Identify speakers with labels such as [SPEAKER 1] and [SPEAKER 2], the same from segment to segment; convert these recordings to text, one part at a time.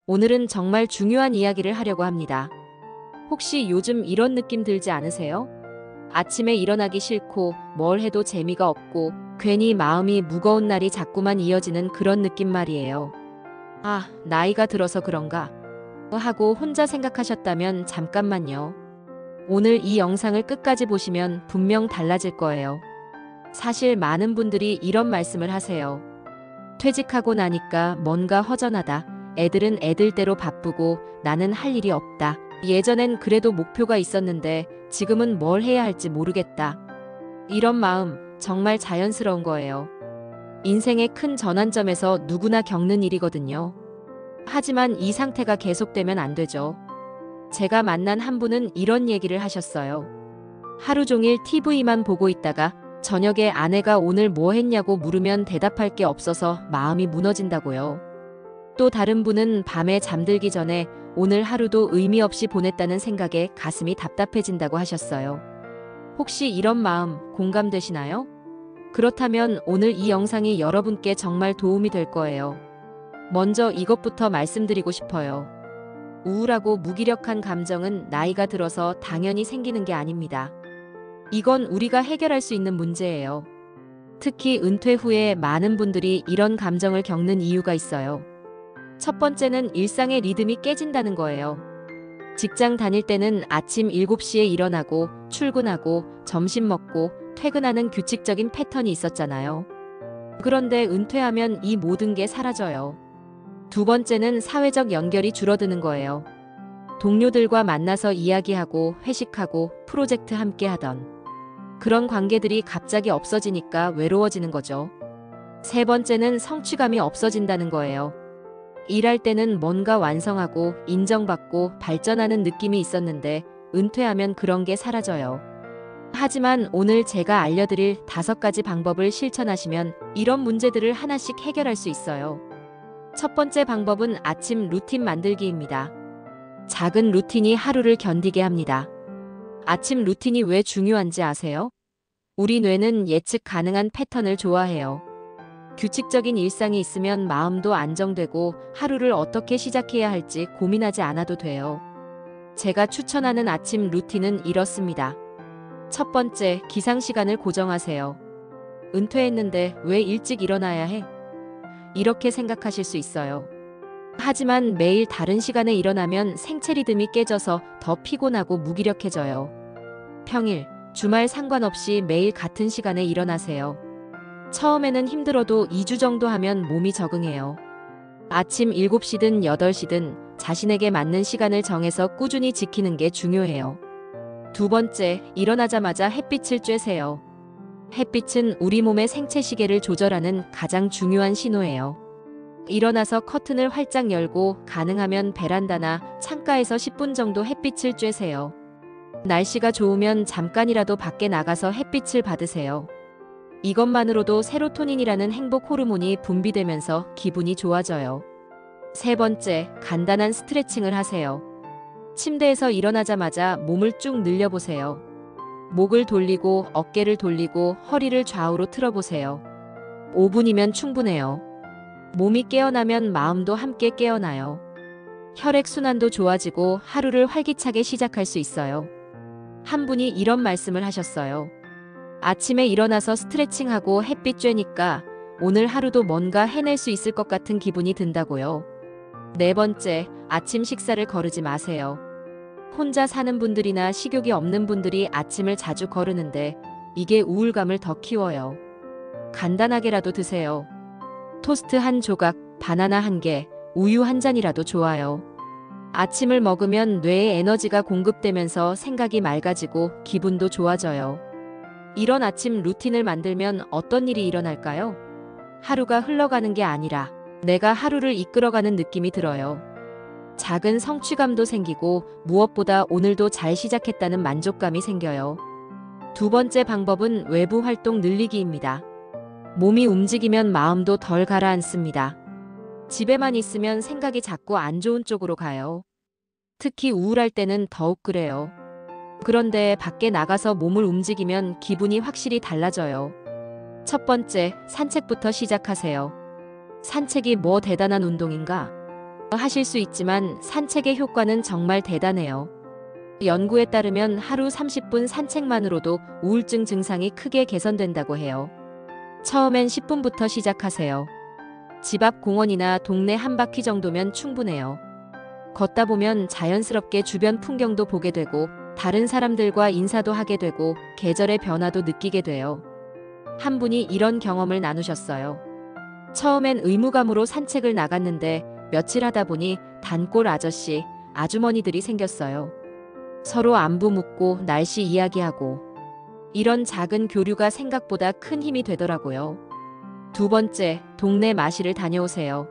[SPEAKER 1] 오늘은 정말 중요한 이야기를 하려고 합니다. 혹시 요즘 이런 느낌 들지 않으세요? 아침에 일어나기 싫고 뭘 해도 재미가 없고 괜히 마음이 무거운 날이 자꾸만 이어지는 그런 느낌 말이에요. 아, 나이가 들어서 그런가? 하고 혼자 생각하셨다면 잠깐만요. 오늘 이 영상을 끝까지 보시면 분명 달라질 거예요. 사실 많은 분들이 이런 말씀을 하세요. 퇴직하고 나니까 뭔가 허전하다. 애들은 애들대로 바쁘고 나는 할 일이 없다. 예전엔 그래도 목표가 있었는데 지금은 뭘 해야 할지 모르겠다. 이런 마음 정말 자연스러운 거예요. 인생의 큰 전환점에서 누구나 겪는 일이거든요. 하지만 이 상태가 계속되면 안 되죠. 제가 만난 한 분은 이런 얘기를 하셨어요. 하루 종일 TV만 보고 있다가 저녁에 아내가 오늘 뭐 했냐고 물으면 대답할 게 없어서 마음이 무너진다고요. 또 다른 분은 밤에 잠들기 전에 오늘 하루도 의미 없이 보냈다는 생각에 가슴이 답답해진다고 하셨어요. 혹시 이런 마음 공감되시나요? 그렇다면 오늘 이 영상이 여러분께 정말 도움이 될 거예요. 먼저 이것부터 말씀드리고 싶어요. 우울하고 무기력한 감정은 나이가 들어서 당연히 생기는 게 아닙니다. 이건 우리가 해결할 수 있는 문제예요. 특히 은퇴 후에 많은 분들이 이런 감정을 겪는 이유가 있어요. 첫 번째는 일상의 리듬이 깨진다는 거예요. 직장 다닐 때는 아침 7시에 일어나고 출근하고 점심 먹고 퇴근하는 규칙적인 패턴이 있었잖아요. 그런데 은퇴하면 이 모든 게 사라져요. 두 번째는 사회적 연결이 줄어드는 거예요. 동료들과 만나서 이야기하고 회식하고 프로젝트 함께 하던 그런 관계들이 갑자기 없어지니까 외로워지는 거죠. 세 번째는 성취감이 없어진다는 거예요. 일할 때는 뭔가 완성하고 인정받고 발전하는 느낌이 있었는데 은퇴하면 그런 게 사라져요. 하지만 오늘 제가 알려드릴 5가지 방법을 실천하시면 이런 문제들을 하나씩 해결할 수 있어요. 첫 번째 방법은 아침 루틴 만들기입니다. 작은 루틴이 하루를 견디게 합니다. 아침 루틴이 왜 중요한지 아세요? 우리 뇌는 예측 가능한 패턴을 좋아해요. 규칙적인 일상이 있으면 마음도 안정되고 하루를 어떻게 시작해야 할지 고민하지 않아도 돼요. 제가 추천하는 아침 루틴은 이렇습니다. 첫 번째, 기상 시간을 고정하세요. 은퇴했는데 왜 일찍 일어나야 해? 이렇게 생각하실 수 있어요. 하지만 매일 다른 시간에 일어나면 생체 리듬이 깨져서 더 피곤하고 무기력해져요. 평일, 주말 상관없이 매일 같은 시간에 일어나세요. 처음에는 힘들어도 2주 정도 하면 몸이 적응해요. 아침 7시든 8시든 자신에게 맞는 시간을 정해서 꾸준히 지키는 게 중요해요. 두 번째, 일어나자마자 햇빛을 쬐세요. 햇빛은 우리 몸의 생체 시계를 조절하는 가장 중요한 신호예요. 일어나서 커튼을 활짝 열고 가능하면 베란다나 창가에서 10분 정도 햇빛을 쬐세요. 날씨가 좋으면 잠깐이라도 밖에 나가서 햇빛을 받으세요. 이것만으로도 세로토닌이라는 행복 호르몬이 분비되면서 기분이 좋아져요. 세 번째, 간단한 스트레칭을 하세요. 침대에서 일어나자마자 몸을 쭉 늘려보세요. 목을 돌리고 어깨를 돌리고 허리를 좌우로 틀어보세요. 5분이면 충분해요. 몸이 깨어나면 마음도 함께 깨어나요. 혈액순환도 좋아지고 하루를 활기차게 시작할 수 있어요. 한 분이 이런 말씀을 하셨어요. 아침에 일어나서 스트레칭하고 햇빛 쬐니까 오늘 하루도 뭔가 해낼 수 있을 것 같은 기분이 든다고요. 네 번째, 아침 식사를 거르지 마세요. 혼자 사는 분들이나 식욕이 없는 분들이 아침을 자주 거르는데 이게 우울감을 더 키워요. 간단하게라도 드세요. 토스트 한 조각, 바나나 한 개, 우유 한 잔이라도 좋아요. 아침을 먹으면 뇌에 에너지가 공급되면서 생각이 맑아지고 기분도 좋아져요. 이런 아침 루틴을 만들면 어떤 일이 일어날까요? 하루가 흘러가는 게 아니라 내가 하루를 이끌어가는 느낌이 들어요. 작은 성취감도 생기고 무엇보다 오늘도 잘 시작했다는 만족감이 생겨요. 두 번째 방법은 외부 활동 늘리기입니다. 몸이 움직이면 마음도 덜 가라앉습니다. 집에만 있으면 생각이 자꾸 안 좋은 쪽으로 가요. 특히 우울할 때는 더욱 그래요. 그런데 밖에 나가서 몸을 움직이면 기분이 확실히 달라져요. 첫 번째, 산책부터 시작하세요. 산책이 뭐 대단한 운동인가? 하실 수 있지만 산책의 효과는 정말 대단해요. 연구에 따르면 하루 30분 산책만으로도 우울증 증상이 크게 개선된다고 해요. 처음엔 10분부터 시작하세요. 집 앞 공원이나 동네 한 바퀴 정도면 충분해요. 걷다 보면 자연스럽게 주변 풍경도 보게 되고 다른 사람들과 인사도 하게 되고 계절의 변화도 느끼게 돼요. 한 분이 이런 경험을 나누셨어요. 처음엔 의무감으로 산책을 나갔는데 며칠 하다 보니 단골 아저씨, 아주머니들이 생겼어요. 서로 안부 묻고 날씨 이야기하고 이런 작은 교류가 생각보다 큰 힘이 되더라고요. 두 번째, 동네 마실을 다녀오세요.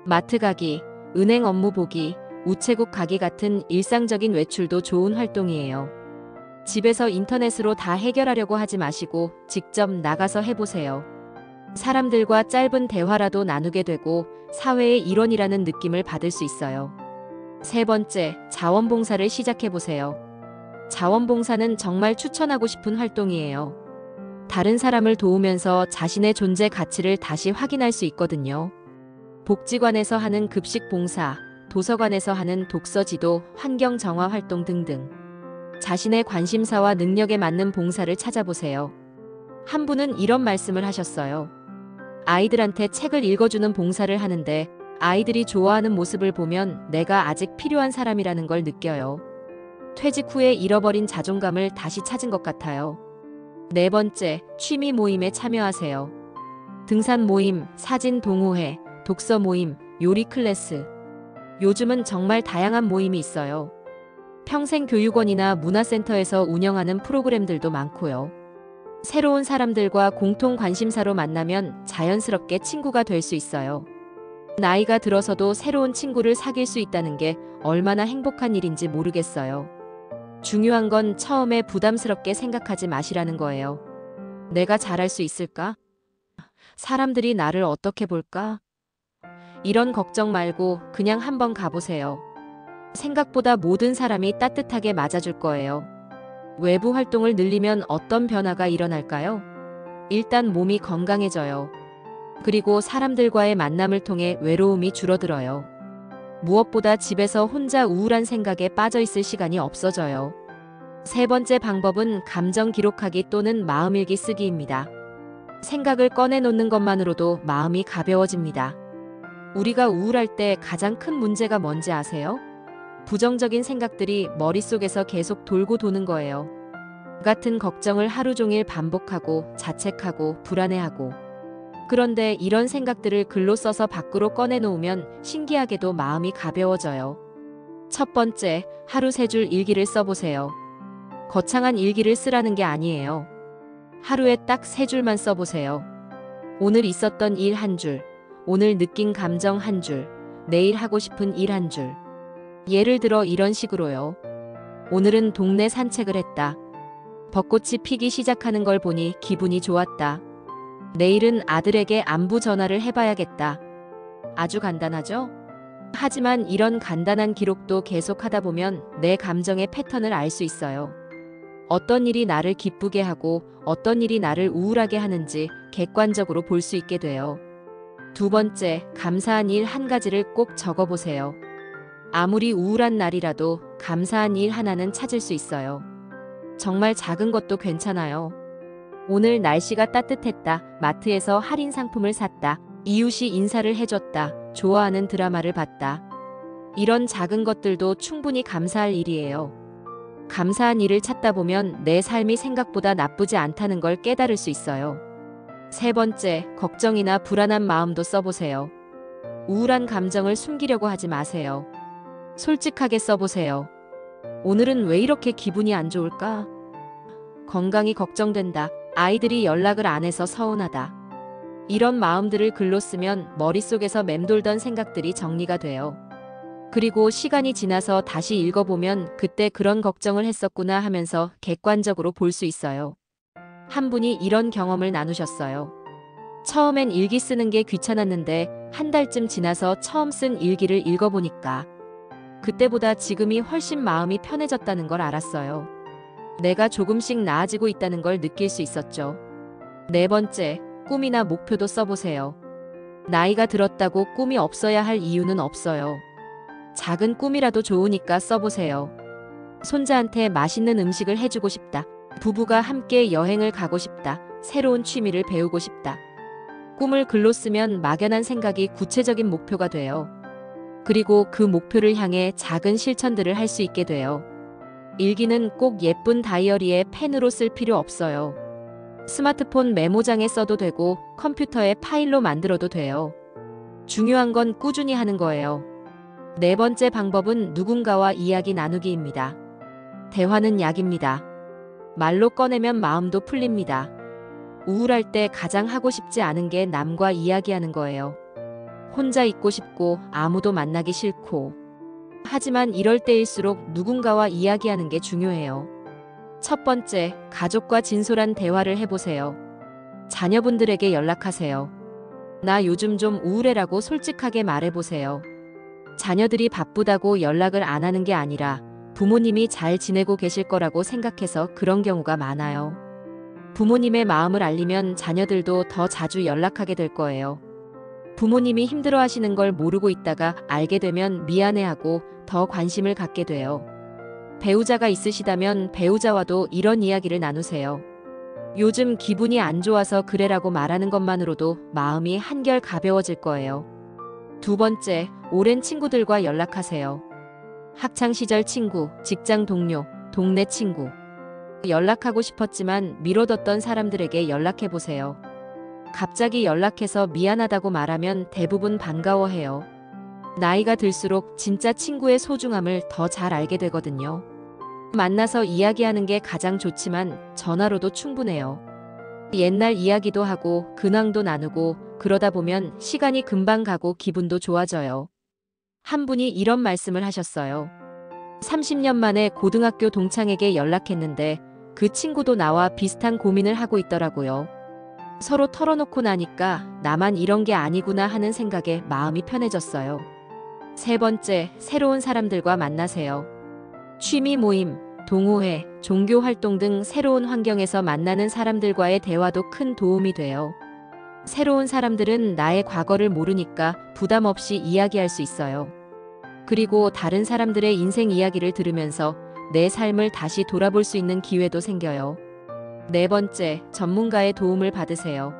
[SPEAKER 1] 마트 가기, 은행 업무 보기, 우체국 가기 같은 일상적인 외출도 좋은 활동이에요. 집에서 인터넷으로 다 해결하려고 하지 마시고 직접 나가서 해보세요. 사람들과 짧은 대화라도 나누게 되고 사회의 일원이라는 느낌을 받을 수 있어요. 세 번째, 자원봉사를 시작해보세요. 자원봉사는 정말 추천하고 싶은 활동이에요. 다른 사람을 도우면서 자신의 존재 가치를 다시 확인할 수 있거든요. 복지관에서 하는 급식 봉사, 도서관에서 하는 독서 지도, 환경 정화 활동 등등. 자신의 관심사와 능력에 맞는 봉사를 찾아보세요. 한 분은 이런 말씀을 하셨어요. 아이들한테 책을 읽어주는 봉사를 하는데 아이들이 좋아하는 모습을 보면 내가 아직 필요한 사람이라는 걸 느껴요. 퇴직 후에 잃어버린 자존감을 다시 찾은 것 같아요. 네 번째, 취미 모임에 참여하세요. 등산 모임, 사진 동호회, 독서 모임, 요리 클래스. 요즘은 정말 다양한 모임이 있어요. 평생교육원이나 문화센터에서 운영하는 프로그램들도 많고요. 새로운 사람들과 공통 관심사로 만나면 자연스럽게 친구가 될 수 있어요. 나이가 들어서도 새로운 친구를 사귈 수 있다는 게 얼마나 행복한 일인지 모르겠어요. 중요한 건 처음에 부담스럽게 생각하지 마시라는 거예요. 내가 잘할 수 있을까? 사람들이 나를 어떻게 볼까? 이런 걱정 말고 그냥 한번 가보세요. 생각보다 모든 사람이 따뜻하게 맞아줄 거예요. 외부 활동을 늘리면 어떤 변화가 일어날까요? 일단 몸이 건강해져요. 그리고 사람들과의 만남을 통해 외로움이 줄어들어요. 무엇보다 집에서 혼자 우울한 생각에 빠져 있을 시간이 없어져요. 세 번째 방법은 감정 기록하기 또는 마음일기 쓰기입니다. 생각을 꺼내놓는 것만으로도 마음이 가벼워집니다. 우리가 우울할 때 가장 큰 문제가 뭔지 아세요? 부정적인 생각들이 머릿속에서 계속 돌고 도는 거예요. 같은 걱정을 하루 종일 반복하고 자책하고 불안해하고. 그런데 이런 생각들을 글로 써서 밖으로 꺼내놓으면 신기하게도 마음이 가벼워져요. 첫 번째, 하루 3줄 일기를 써보세요. 거창한 일기를 쓰라는 게 아니에요. 하루에 딱 3줄만 써보세요. 오늘 있었던 일 1줄, 오늘 느낀 감정 1줄, 내일 하고 싶은 일 1줄. 예를 들어 이런 식으로요. 오늘은 동네 산책을 했다. 벚꽃이 피기 시작하는 걸 보니 기분이 좋았다. 내일은 아들에게 안부 전화를 해봐야겠다. 아주 간단하죠? 하지만 이런 간단한 기록도 계속하다 보면 내 감정의 패턴을 알 수 있어요. 어떤 일이 나를 기쁘게 하고 어떤 일이 나를 우울하게 하는지 객관적으로 볼 수 있게 돼요. 두 번째, 감사한 일 1가지를 꼭 적어보세요. 아무리 우울한 날이라도 감사한 일 하나는 찾을 수 있어요. 정말 작은 것도 괜찮아요. 오늘 날씨가 따뜻했다. 마트에서 할인 상품을 샀다. 이웃이 인사를 해줬다. 좋아하는 드라마를 봤다. 이런 작은 것들도 충분히 감사할 일이에요. 감사한 일을 찾다 보면 내 삶이 생각보다 나쁘지 않다는 걸 깨달을 수 있어요. 세 번째, 걱정이나 불안한 마음도 써보세요. 우울한 감정을 숨기려고 하지 마세요. 솔직하게 써보세요. 오늘은 왜 이렇게 기분이 안 좋을까? 건강이 걱정된다. 아이들이 연락을 안 해서 서운하다. 이런 마음들을 글로 쓰면 머릿속에서 맴돌던 생각들이 정리가 돼요. 그리고 시간이 지나서 다시 읽어보면 그때 그런 걱정을 했었구나 하면서 객관적으로 볼 수 있어요. 한 분이 이런 경험을 나누셨어요. 처음엔 일기 쓰는 게 귀찮았는데 한 달쯤 지나서 처음 쓴 일기를 읽어보니까 그때보다 지금이 훨씬 마음이 편해졌다는 걸 알았어요. 내가 조금씩 나아지고 있다는 걸 느낄 수 있었죠. 네 번째, 꿈이나 목표도 써보세요. 나이가 들었다고 꿈이 없어야 할 이유는 없어요. 작은 꿈이라도 좋으니까 써보세요. 손자한테 맛있는 음식을 해주고 싶다. 부부가 함께 여행을 가고 싶다. 새로운 취미를 배우고 싶다. 꿈을 글로 쓰면 막연한 생각이 구체적인 목표가 돼요. 그리고 그 목표를 향해 작은 실천들을 할 수 있게 돼요. 일기는 꼭 예쁜 다이어리에 펜으로 쓸 필요 없어요. 스마트폰 메모장에 써도 되고 컴퓨터에 파일로 만들어도 돼요. 중요한 건 꾸준히 하는 거예요. 네 번째 방법은 누군가와 이야기 나누기입니다. 대화는 약입니다. 말로 꺼내면 마음도 풀립니다. 우울할 때 가장 하고 싶지 않은 게 남과 이야기하는 거예요. 혼자 있고 싶고 아무도 만나기 싫고. 하지만 이럴 때일수록 누군가와 이야기하는 게 중요해요. 첫 번째, 가족과 진솔한 대화를 해보세요. 자녀분들에게 연락하세요. 나 요즘 좀 우울해라고 솔직하게 말해보세요. 자녀들이 바쁘다고 연락을 안 하는 게 아니라 부모님이 잘 지내고 계실 거라고 생각해서 그런 경우가 많아요. 부모님의 마음을 알리면 자녀들도 더 자주 연락하게 될 거예요. 부모님이 힘들어 하시는 걸 모르고 있다가 알게 되면 미안해하고 더 관심을 갖게 돼요. 배우자가 있으시다면 배우자와도 이런 이야기를 나누세요. 요즘 기분이 안 좋아서 그래라고 말하는 것만으로도 마음이 한결 가벼워질 거예요. 두 번째, 오랜 친구들과 연락하세요. 학창시절 친구, 직장 동료, 동네 친구. 연락하고 싶었지만 미뤄뒀던 사람들에게 연락해보세요. 갑자기 연락해서 미안하다고 말하면 대부분 반가워해요. 나이가 들수록 진짜 친구의 소중함을 더 잘 알게 되거든요. 만나서 이야기하는 게 가장 좋지만 전화로도 충분해요. 옛날 이야기도 하고 근황도 나누고 그러다 보면 시간이 금방 가고 기분도 좋아져요. 한 분이 이런 말씀을 하셨어요. 30년 만에 고등학교 동창에게 연락했는데 그 친구도 나와 비슷한 고민을 하고 있더라고요. 서로 털어놓고 나니까 나만 이런 게 아니구나 하는 생각에 마음이 편해졌어요. 세 번째, 새로운 사람들과 만나세요. 취미 모임, 동호회, 종교 활동 등 새로운 환경에서 만나는 사람들과의 대화도 큰 도움이 돼요. 새로운 사람들은 나의 과거를 모르니까 부담 없이 이야기할 수 있어요. 그리고 다른 사람들의 인생 이야기를 들으면서 내 삶을 다시 돌아볼 수 있는 기회도 생겨요. 네 번째, 전문가의 도움을 받으세요.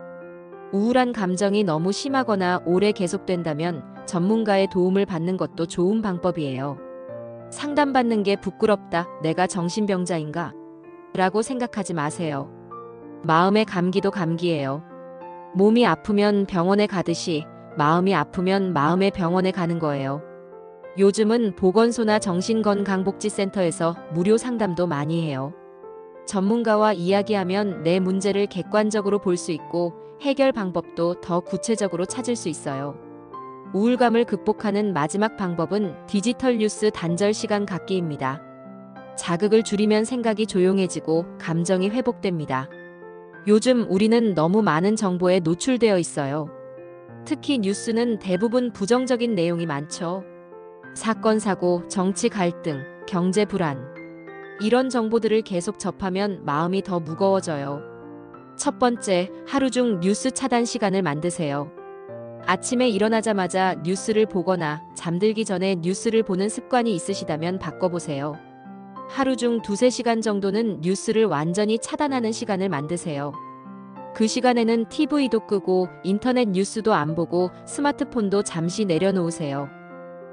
[SPEAKER 1] 우울한 감정이 너무 심하거나 오래 계속된다면 전문가의 도움을 받는 것도 좋은 방법이에요. 상담받는 게 부끄럽다, 내가 정신병자인가? 라고 생각하지 마세요. 마음의 감기도 감기예요. 몸이 아프면 병원에 가듯이 마음이 아프면 마음의 병원에 가는 거예요. 요즘은 보건소나 정신건강복지센터에서 무료 상담도 많이 해요. 전문가와 이야기하면 내 문제를 객관적으로 볼 수 있고 해결 방법도 더 구체적으로 찾을 수 있어요. 우울감을 극복하는 마지막 방법은 디지털 뉴스 단절 시간 갖기입니다. 자극을 줄이면 생각이 조용해지고 감정이 회복됩니다. 요즘 우리는 너무 많은 정보에 노출되어 있어요. 특히 뉴스는 대부분 부정적인 내용이 많죠. 사건, 사고, 정치 갈등, 경제 불안. 이런 정보들을 계속 접하면 마음이 더 무거워져요. 첫 번째, 하루 중 뉴스 차단 시간을 만드세요. 아침에 일어나자마자 뉴스를 보거나 잠들기 전에 뉴스를 보는 습관이 있으시다면 바꿔보세요. 하루 중 2~3시간 정도는 뉴스를 완전히 차단하는 시간을 만드세요. 그 시간에는 TV도 끄고 인터넷 뉴스도 안 보고 스마트폰도 잠시 내려놓으세요.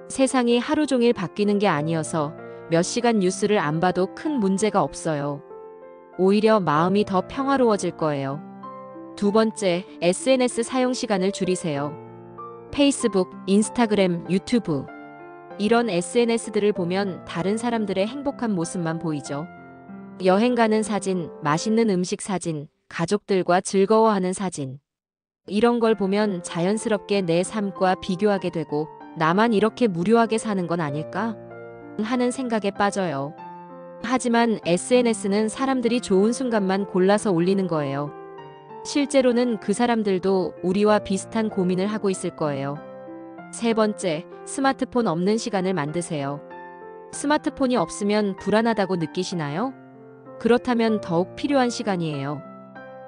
[SPEAKER 1] 세상이 하루 종일 바뀌는 게 아니어서 몇 시간 뉴스를 안 봐도 큰 문제가 없어요. 오히려 마음이 더 평화로워질 거예요. 두 번째, SNS 사용 시간을 줄이세요. 페이스북, 인스타그램, 유튜브. 이런 SNS들을 보면 다른 사람들의 행복한 모습만 보이죠. 여행 가는 사진, 맛있는 음식 사진, 가족들과 즐거워하는 사진. 이런 걸 보면 자연스럽게 내 삶과 비교하게 되고 나만 이렇게 무료하게 사는 건 아닐까? 하는 생각에 빠져요. 하지만 SNS는 사람들이 좋은 순간만 골라서 올리는 거예요. 실제로는 그 사람들도 우리와 비슷한 고민을 하고 있을 거예요. 세 번째, 스마트폰 없는 시간을 만드세요. 스마트폰이 없으면 불안하다고 느끼시나요? 그렇다면 더욱 필요한 시간이에요.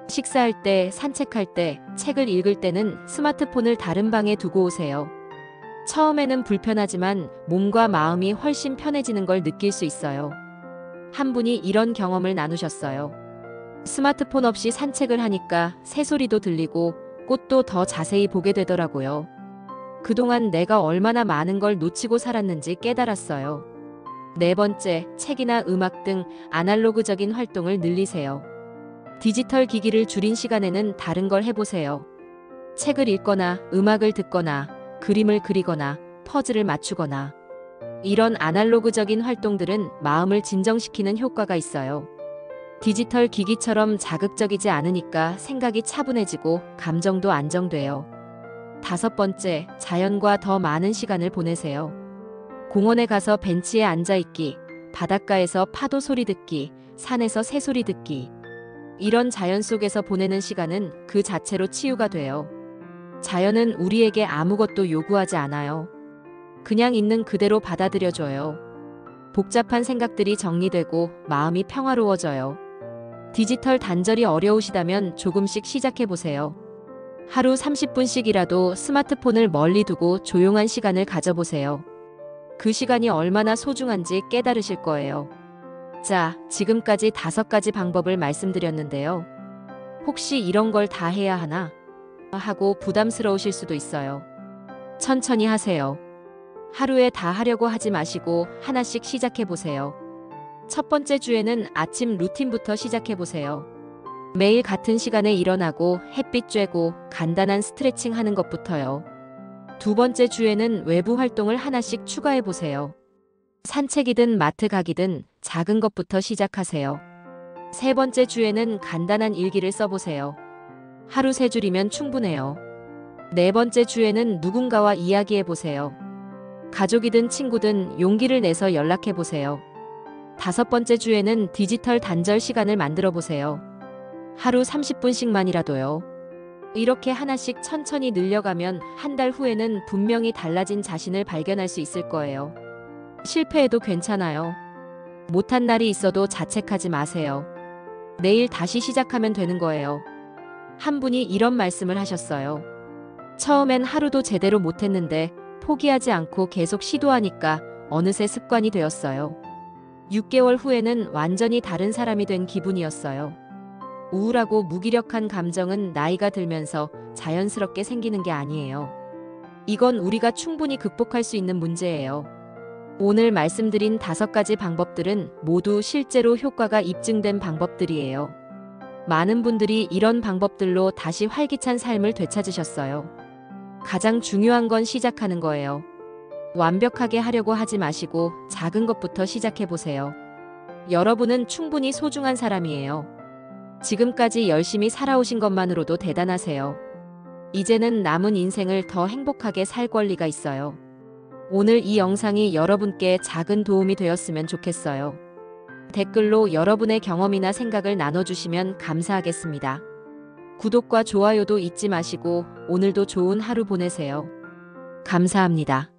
[SPEAKER 1] 식사할 때, 산책할 때, 책을 읽을 때는 스마트폰을 다른 방에 두고 오세요. 처음에는 불편하지만 몸과 마음이 훨씬 편해지는 걸 느낄 수 있어요. 한 분이 이런 경험을 나누셨어요. 스마트폰 없이 산책을 하니까 새소리도 들리고 꽃도 더 자세히 보게 되더라고요. 그동안 내가 얼마나 많은 걸 놓치고 살았는지 깨달았어요. 네 번째, 책이나 음악 등 아날로그적인 활동을 늘리세요. 디지털 기기를 줄인 시간에는 다른 걸 해보세요. 책을 읽거나 음악을 듣거나 그림을 그리거나 퍼즐을 맞추거나 이런 아날로그적인 활동들은 마음을 진정시키는 효과가 있어요. 디지털 기기처럼 자극적이지 않으니까 생각이 차분해지고 감정도 안정돼요. 다섯 번째, 자연과 더 많은 시간을 보내세요. 공원에 가서 벤치에 앉아있기, 바닷가에서 파도 소리 듣기, 산에서 새소리 듣기. 이런 자연 속에서 보내는 시간은 그 자체로 치유가 돼요. 자연은 우리에게 아무것도 요구하지 않아요. 그냥 있는 그대로 받아들여줘요. 복잡한 생각들이 정리되고 마음이 평화로워져요. 디지털 단절이 어려우시다면 조금씩 시작해보세요. 하루 30분씩이라도 스마트폰을 멀리 두고 조용한 시간을 가져보세요. 그 시간이 얼마나 소중한지 깨달으실 거예요. 자, 지금까지 5가지 방법을 말씀드렸는데요. 혹시 이런 걸 다 해야 하나? 하고 부담스러우실 수도 있어요. 천천히 하세요. 하루에 다 하려고 하지 마시고 하나씩 시작해보세요. 첫 번째 주에는 아침 루틴부터 시작해보세요. 매일 같은 시간에 일어나고 햇빛 쬐고 간단한 스트레칭 하는 것부터요. 두 번째 주에는 외부 활동을 하나씩 추가해보세요. 산책이든 마트 가기든 작은 것부터 시작하세요. 세 번째 주에는 간단한 일기를 써보세요. 하루 3줄이면 충분해요. 네 번째 주에는 누군가와 이야기해보세요. 가족이든 친구든 용기를 내서 연락해보세요. 다섯 번째 주에는 디지털 단절 시간을 만들어보세요. 하루 30분씩만이라도요. 이렇게 하나씩 천천히 늘려가면 한 달 후에는 분명히 달라진 자신을 발견할 수 있을 거예요. 실패해도 괜찮아요. 못한 날이 있어도 자책하지 마세요. 내일 다시 시작하면 되는 거예요. 한 분이 이런 말씀을 하셨어요. 처음엔 하루도 제대로 못했는데 포기하지 않고 계속 시도하니까 어느새 습관이 되었어요. 6개월 후에는 완전히 다른 사람이 된 기분이었어요. 우울하고 무기력한 감정은 나이가 들면서 자연스럽게 생기는 게 아니에요. 이건 우리가 충분히 극복할 수 있는 문제예요. 오늘 말씀드린 5가지 방법들은 모두 실제로 효과가 입증된 방법들이에요. 많은 분들이 이런 방법들로 다시 활기찬 삶을 되찾으셨어요. 가장 중요한 건 시작하는 거예요. 완벽하게 하려고 하지 마시고 작은 것부터 시작해보세요. 여러분은 충분히 소중한 사람이에요. 지금까지 열심히 살아오신 것만으로도 대단하세요. 이제는 남은 인생을 더 행복하게 살 권리가 있어요. 오늘 이 영상이 여러분께 작은 도움이 되었으면 좋겠어요. 댓글로 여러분의 경험이나 생각을 나눠주시면 감사하겠습니다. 구독과 좋아요도 잊지 마시고 오늘도 좋은 하루 보내세요. 감사합니다.